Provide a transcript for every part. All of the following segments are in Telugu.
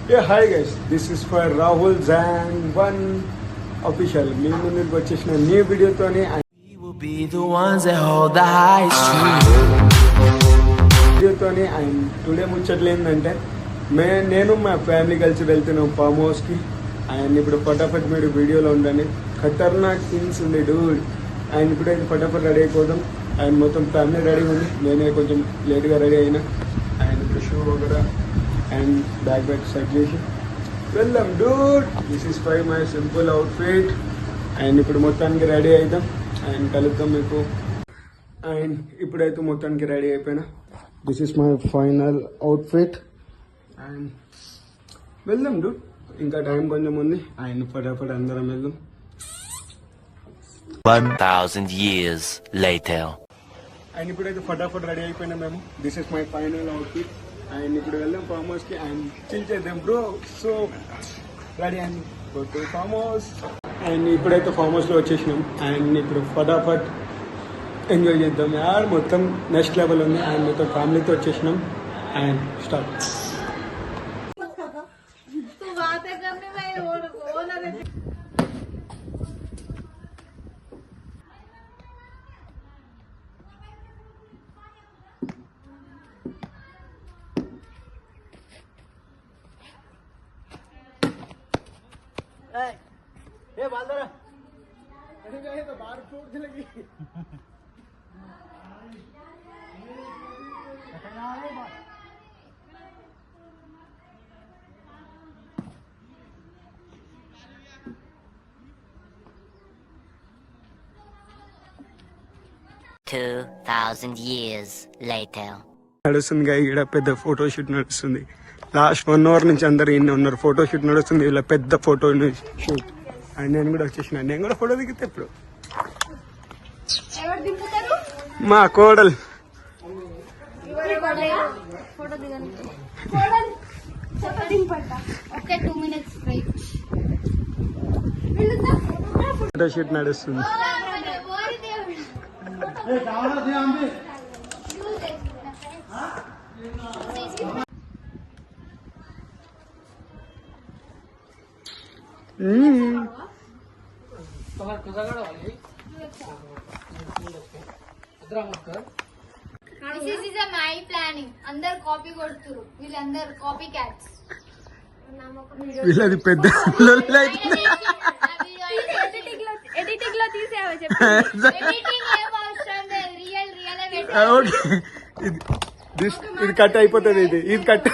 Yeah, hi guys. This is for Rahul Zan One Official. మీ ముందుకు వచ్చేసిన న్యూ వీడియోతోని అండ్ టుడే ముచ్చట్లు ఏంటంటే నేను మా ఫ్యామిలీ కలిసి వెళ్తున్నాం ఫామ్ హౌస్కి. అండ్ ఇప్పుడు ఫటాఫట్ మీరు వీడియోలో ఉండండి. ఖతర్నాక్ సీన్స్ ఉంది డూడ్. అండ్ ఇప్పుడైతే ఫటాఫట్ రెడీ అయిపోదాం. అండ్ మొత్తం ఫ్యామిలీ రెడీ ఉంది. నేనే కొంచెం లేట్గా రెడీ అయినా. అండ్ ఇప్పుడు షూ వగరా అండ్ బ్యాగ్ సెట్ చేసి వెళ్దాం డూడ్. దిస్ ఈస్ ఫై మై సింపుల్ అవుట్ఫిట్. అండ్ ఇప్పుడు మొత్తానికి రెడీ అవుతాం అండ్ కలుద్దాం మీకు. అండ్ ఇప్పుడైతే మొత్తానికి రెడీ అయిపోయినా. This is my final outfit and వెళ్దాం డూడ్. ఇంకా టైం కొంచెం ఉంది. అండ్ ఫటాఫట్ అందరం వెళ్దాం. 1000 years later. అండ్ ఇప్పుడైతే ఫటాఫట్ రెడీ అయిపోయినా మేము. This is my final outfit. And ఇప్పుడు వెళ్దాం ఫామ్ హౌస్కి అండ్ చిల్ చేద్దాం bro. So ready and go to farm house. And ఇప్పుడైతే ఫామ్ హౌస్లో వచ్చేసినాం. అండ్ ఇప్పుడు ఫటాఫట్ ఎంజాయ్ చేద్దాం యార్. మొత్తం నెక్స్ట్ లెవెల్ ఉంది. అండ్ మొత్తం ఫ్యామిలీతో వచ్చేసినాం అండ్ స్టార్ట్. ए बालदरा अरे गए तो बाहर फूट लगी 2000 years later. నడుస్తుంది ఇక్కడ పెద్ద ఫోటో షూట్ నడుస్తుంది. లాస్ట్ 1 hour నుంచి అందరు ఈయన ఉన్నారు. ఫోటో షూట్ నడుస్తుంది. ఇలా పెద్ద ఫోటో షూట్. అండ్ నేను కూడా వచ్చేసిన. నేను కూడా ఫోటో దిగితే ఇప్పుడు మా కోడలు ఫోటో షూట్ నడుస్తుంది. My planning. అందరు కాపీ కొడుతురు. వీళ్ళందరు కాపీ క్యాట్స్. వీళ్ళది పెద్ద ఎడిటింగ్ లో తీసేవా చెప్పండి. ఎడిటింగ్ ఏం అవసరం లేదు. రియల్ ఇది కట్ అయిపోతుంది. ఇది కట్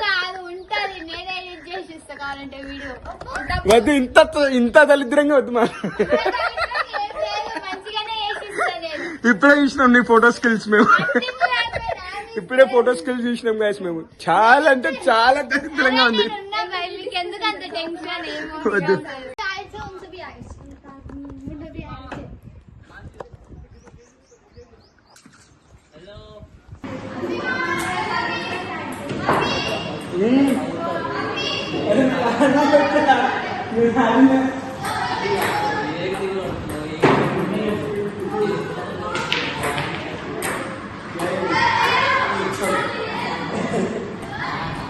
కాదు ఉంటది. నేనే ఎడిట్ చేసి ఇస్తా కావాలంటే వీడియో. వద్దు, ఇంత దళిద్రంగా వద్దు. మా మంచిగానే చేసి ఇస్తా నేను. ఇప్పుడే చూసినాం నీ ఫోటో స్కిల్స్ మేము. ఇప్పుడే ఫోటో స్కిల్స్ చూసినాం గాయస్ మేము. చాలా అంటే చాలా దరిద్రంగా ఉంది. ఎందుకు అంత టెన్షన్? వద్దు.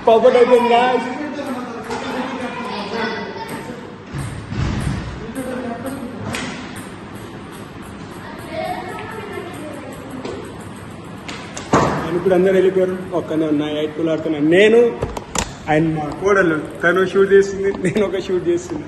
Papa doesn't guys. ఇప్పుడు అందరు వెళ్ళిపోయారు. ఒక్కనే ఉన్నా. 8 పూలు ఆడుతున్నా నేను. అండ్ మా కోడలు తను షూట్ చేస్తుంది, నేను ఒక షూట్ చేస్తున్నా.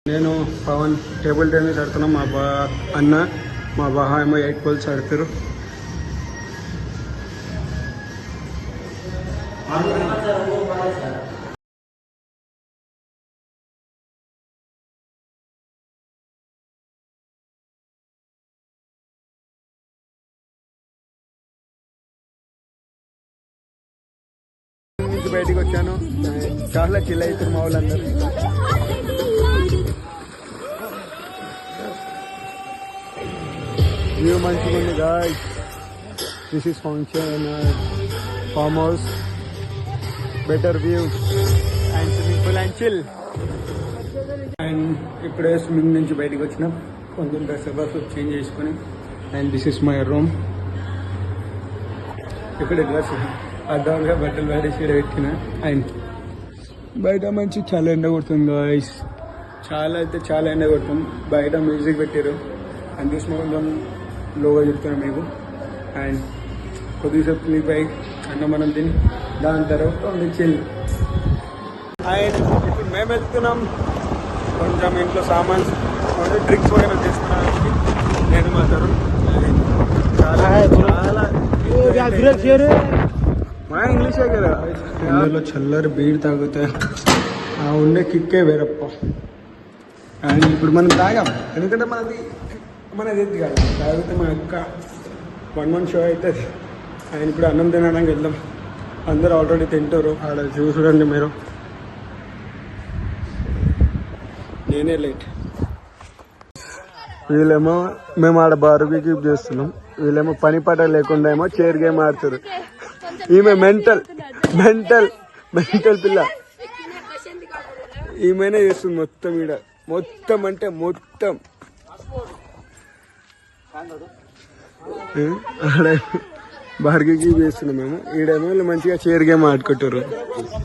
నేను పవన్ టేబుల్ టెన్నిస్ ఆడుతున్నా. మా అన్న మా బావ ఏమో 8 పోల్స్ ఆడతారు. నుంచి బయటకు వచ్చాను. చాలా చిల్ అవుతారు మా వాళ్ళందరూ. వ్యూ మంచిగా ఉంది guys. This is function farm house, better view and swimming pool and chill. And ఇప్పుడే స్విమ్మింగ్ నుంచి బయటకు వచ్చినాం. కొంచెం డ్రెస్ చేంజ్ చేసుకొని and this is my room. ఇక్కడ డ్రెస్ అర్థంగా బట్టలు పడేసి పెట్టిన. అండ్ బయట మంచి చాలా ఎండ కొడుతుంది గాయ్స్. చాలా అయితే చాలా ఎండ కొడుతుంది. బయట మ్యూజిక్ పెట్టారు అండ్ చూసిన కొంచెం లోగా చెప్తున్నాం మీకు. అండ్ కొద్దిసేపు స్లీప్ అయ్యి అన్నం మనం తిని దాని తర్వాత చిల్. అండ్ ఇప్పుడు మేము వెళ్తున్నాం కొంచెం ఇంట్లో సామాన్స్ కొంచెం డ్రింక్స్ వగైరా చేస్తున్నాను నేను మాత్రం. చాలా మా ఇంగ్లీషే కదా. ఇందులో చల్లరి బీర్ తాగితే ఆ ఉండే కిక్కే వేరప్ప. అండ్ ఇప్పుడు మనం తాగాం ఎందుకంటే మనది ఎద్దు కాదు. తాగితే మా అక్క 1 month షో అవుతుంది. ఆయన ఇప్పుడు అన్నం తినడానికి వెళ్దాం. అందరూ ఆల్రెడీ తింటారు. ఆడ చూడండి మీరు, నేనే లేట్. వీళ్ళేమో మేము ఆడ బార్బీక్యూ చేస్తున్నాం, వీళ్ళేమో పని పాట లేకుండా ఏమో చైర్ గేమ్ ఆడుతారు. ఈమె మెంటల్ పిల్ల. ఈమెనే చేస్తుంది మొత్తం ఈడ. మొత్తం అంటే మొత్తం ఆడ బార్బీక్యూ చేస్తున్నాం మేము. ఈడేమో వీళ్ళు మంచిగా చైర్ గేమ్ ఆడుకుంటారు.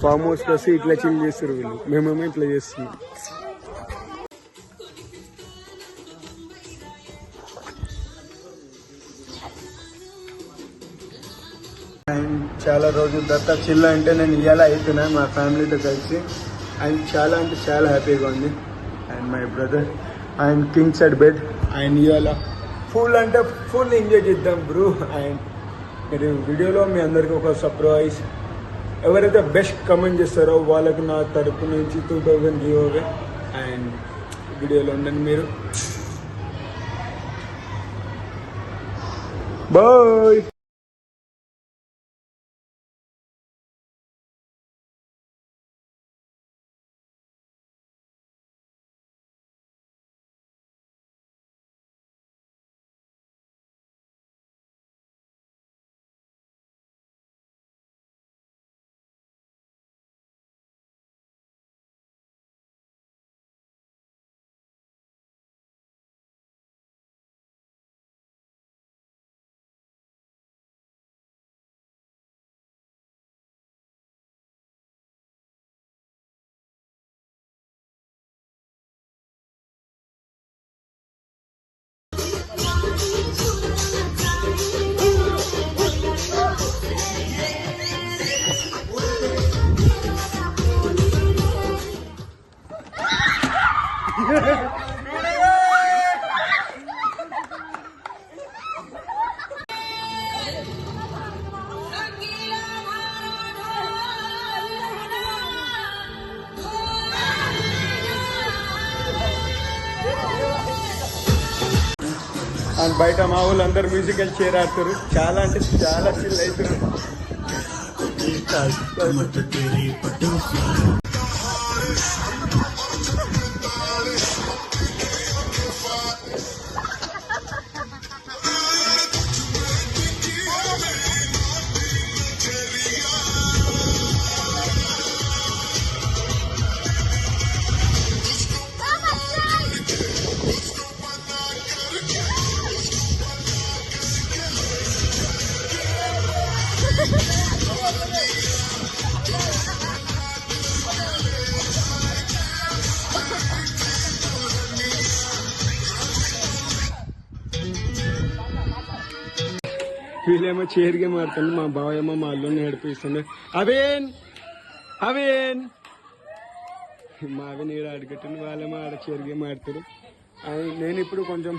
ఫామ్ హౌస్కి వస్తే ఇట్లా చిల్ చేస్తారు వీళ్ళు, మేమేమో ఇట్లా చేస్తున్నాం. అండ్ చాలా రోజుల తర్వాత చిల్ అంటే నేను ఇవాళ అవుతున్నాను మా ఫ్యామిలీతో కలిసి. అండ్ చాలా అంటే చాలా హ్యాపీగా ఉంది. And my brother and king side bed. And ఇవాళ ఫుల్ అంటే ఫుల్ ఎంజాయ్ చేద్దాం బ్రో. అండ్ మీరు వీడియోలో మీ అందరికీ ఒక సర్ప్రైజ్. ఎవరైతే బెస్ట్ కమెంట్ చేస్తారో వాళ్ళకు నా తరపు నుంచి 2000 గివ్ అవే. అండ్ వీడియోలో ఉండండి మీరు. బాయ్. అండ్ బయట మా వాళ్ళు అందరు మ్యూజికల్ చైర్ ఆడుతారు. చాలా అంటే చాలా చిల్ అవుతున్నారు. వీళ్ళేమో చైర్ గేమ్ ఆడుతుంది. మా బావ ఏమో మా అల్లుని నడిపిస్తుండే. అవేన్ మా అవి నీడ ఆడుకుంటుంది. వాళ్ళేమో ఆడ చైర్ గేమ్ ఆడతారు. నేను ఇప్పుడు కొంచెం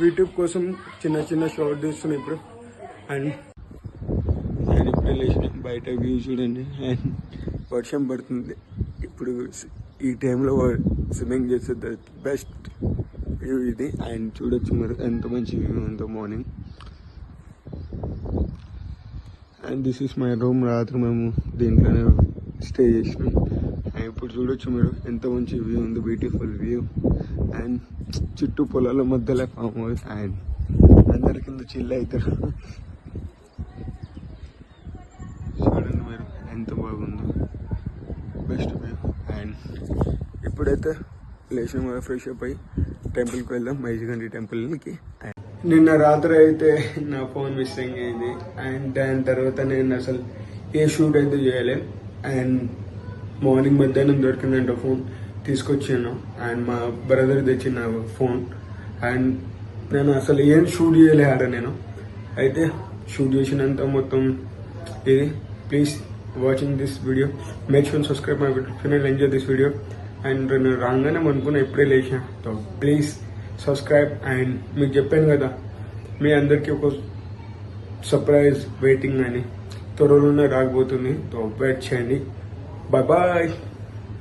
యూట్యూబ్ కోసం చిన్న షార్ట్ తీస్తున్నాను ఇప్పుడు. అండ్ నేను ఇప్పుడు లేచిన బయట వ్యూ చూడండి. అండ్ వర్షం పడుతుంది ఇప్పుడు. ఈ టైంలో స్విమ్మింగ్ చేసే బెస్ట్ వ్యూ ఇది. అండ్ చూడొచ్చు మీరు ఎంత మంచి వ్యూ ఉందో morning. And this is my room. రాత్రి మేము దీంట్లోనే స్టే చేసినాం. అండ్ ఇప్పుడు చూడొచ్చు మీరు ఎంత మంచి వ్యూ ఉంది, బ్యూటిఫుల్ వ్యూ. అండ్ చుట్టూ పొలాల మధ్యలో ఫామ్ హౌస్. అండ్ అందరి కింద చిల్ అవుతారు. చూడండి మీరు ఎంత బాగుందో, బెస్ట్ వ్యూ. అండ్ ఇప్పుడైతే లేచిన మీద ఫ్రెష్ అప్ అయ్యి టెంపుల్కి వెళ్దాం, మైజిగండి టెంపుల్కి. నిన్న రాత్రి అయితే నా ఫోన్ మిస్సింగ్ అయింది. అండ్ దాని తర్వాత నేను అసలు ఏ షూట్ అయితే చేయలేదు. అండ్ మార్నింగ్ మధ్యాహ్నం దొరికిందంట ఫోన్, తీసుకొచ్చాను. అండ్ మా బ్రదర్ తెచ్చిన ఫోన్. అండ్ నేను అసలు ఏం షూట్ చేయలే ఆడ నేను. అయితే షూట్ చేసినంత మొత్తం ఇది. Please watching this video, make sure subscribe my channel, enjoy this video. And నేను రాగానే అనుకున్నా ఇప్పుడే లేచిన. So please subscribe. అండ్ మీకు చెప్పాను కదా మీ అందరికీ ఒక సర్ప్రైజ్ వెయిటింగ్ అని, త్వరలోనే రాకపోతుంది. సో వెయిట్ చేయండి. Bye bye.